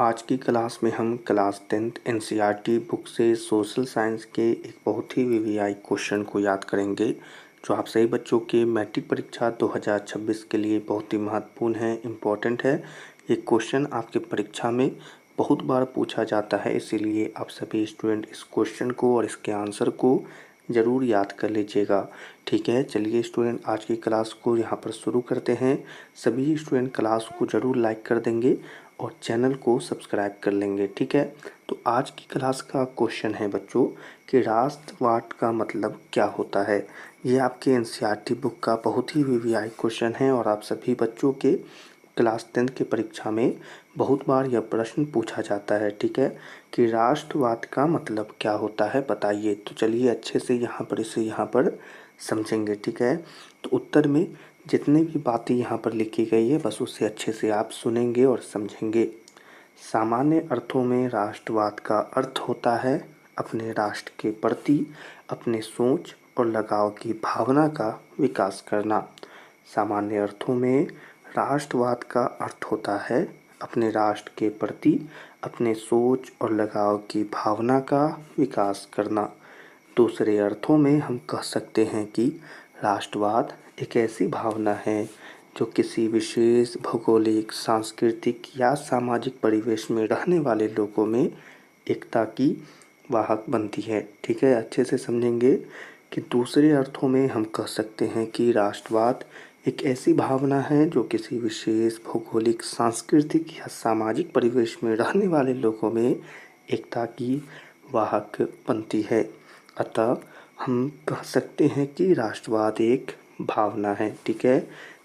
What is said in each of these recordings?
आज की क्लास में हम क्लास 10th एनसीईआरटी बुक से सोशल साइंस के एक बहुत ही वीवीआई क्वेश्चन को याद करेंगे, जो आप सभी बच्चों के मैट्रिक परीक्षा 2026 के लिए बहुत ही महत्वपूर्ण है, इम्पोर्टेंट है। ये क्वेश्चन आपके परीक्षा में बहुत बार पूछा जाता है, इसीलिए आप सभी स्टूडेंट इस क्वेश्चन को और इसके आंसर को ज़रूर याद कर लीजिएगा। ठीक है, चलिए स्टूडेंट आज की क्लास को यहाँ पर शुरू करते हैं। सभी स्टूडेंट क्लास को ज़रूर लाइक कर देंगे और चैनल को सब्सक्राइब कर लेंगे। ठीक है, तो आज की क्लास का क्वेश्चन है बच्चों कि राष्ट्रवाद का मतलब क्या होता है। ये आपके एनसीईआरटी बुक का बहुत ही वीवीआई क्वेश्चन है और आप सभी बच्चों के क्लास 10 की परीक्षा में बहुत बार यह प्रश्न पूछा जाता है। ठीक है, कि राष्ट्रवाद का मतलब क्या होता है बताइए। तो चलिए अच्छे से यहाँ पर इसे यहाँ पर समझेंगे। ठीक है, तो उत्तर में जितनी भी बातें यहाँ पर लिखी गई है बस उसे अच्छे से आप सुनेंगे और समझेंगे। सामान्य अर्थों में राष्ट्रवाद का अर्थ होता है अपने राष्ट्र के प्रति अपने सोच और लगाव की भावना का विकास करना। सामान्य अर्थों में राष्ट्रवाद का अर्थ होता है अपने राष्ट्र के प्रति अपने सोच और लगाव की भावना का विकास करना। दूसरे अर्थों में हम कह सकते हैं कि राष्ट्रवाद एक ऐसी भावना है जो किसी विशेष भौगोलिक, सांस्कृतिक या सामाजिक परिवेश में रहने वाले लोगों में एकता की वाहक बनती है। ठीक है, अच्छे से समझेंगे कि दूसरे अर्थों में हम कह सकते हैं कि राष्ट्रवाद एक ऐसी भावना है जो किसी विशेष भौगोलिक, सांस्कृतिक या सामाजिक परिवेश में रहने वाले लोगों में एकता की वाहक बनती है। अतः हम कह सकते हैं कि राष्ट्रवाद एक भावना है। ठीक है,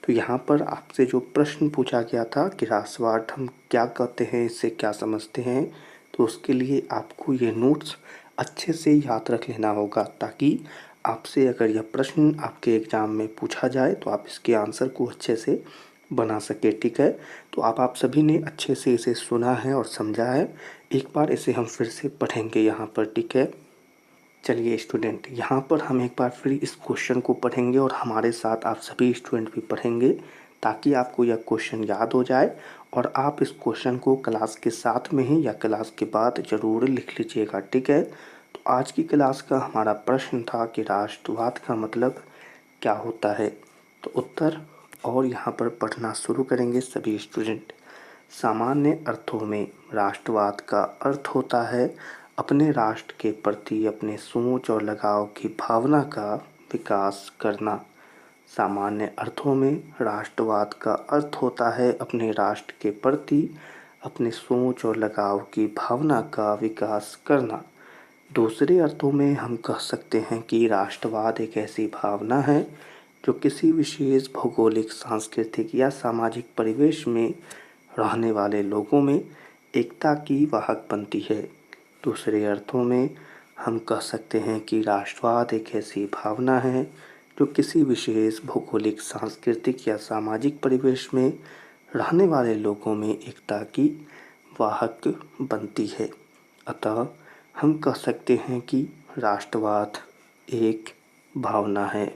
तो यहाँ पर आपसे जो प्रश्न पूछा गया था कि राष्ट्रवाद हम क्या कहते हैं, इससे क्या समझते हैं, तो उसके लिए आपको ये नोट्स अच्छे से याद रख लेना होगा ताकि आपसे अगर यह प्रश्न आपके एग्ज़ाम में पूछा जाए तो आप इसके आंसर को अच्छे से बना सके। ठीक है, तो आप सभी ने अच्छे से इसे सुना है और समझा है। एक बार इसे हम फिर से पढ़ेंगे यहाँ पर। ठीक है, चलिए स्टूडेंट यहाँ पर हम एक बार फिर इस क्वेश्चन को पढ़ेंगे और हमारे साथ आप सभी स्टूडेंट भी पढ़ेंगे ताकि आपको यह क्वेश्चन याद हो जाए और आप इस क्वेश्चन को क्लास के साथ में ही या क्लास के बाद ज़रूर लिख लीजिएगा। ठीक है, तो आज की क्लास का हमारा प्रश्न था कि राष्ट्रवाद का मतलब क्या होता है। तो उत्तर और यहाँ पर पढ़ना शुरू करेंगे सभी स्टूडेंट। सामान्य अर्थों में राष्ट्रवाद का अर्थ होता है अपने राष्ट्र के प्रति अपने सोच और लगाव की भावना का विकास करना। सामान्य अर्थों में राष्ट्रवाद का अर्थ होता है अपने राष्ट्र के प्रति अपने सोच और लगाव की भावना का विकास करना। दूसरे अर्थों में हम कह सकते हैं कि राष्ट्रवाद एक ऐसी भावना है जो किसी विशेष भौगोलिक, सांस्कृतिक या सामाजिक परिवेश में रहने वाले लोगों में एकता की वाहक बनती है। दूसरे अर्थों में हम कह सकते हैं कि राष्ट्रवाद एक ऐसी भावना है जो किसी विशेष भौगोलिक, सांस्कृतिक या सामाजिक परिवेश में रहने वाले लोगों में एकता की वाहक बनती है। अतः हम कह सकते हैं कि राष्ट्रवाद एक भावना है।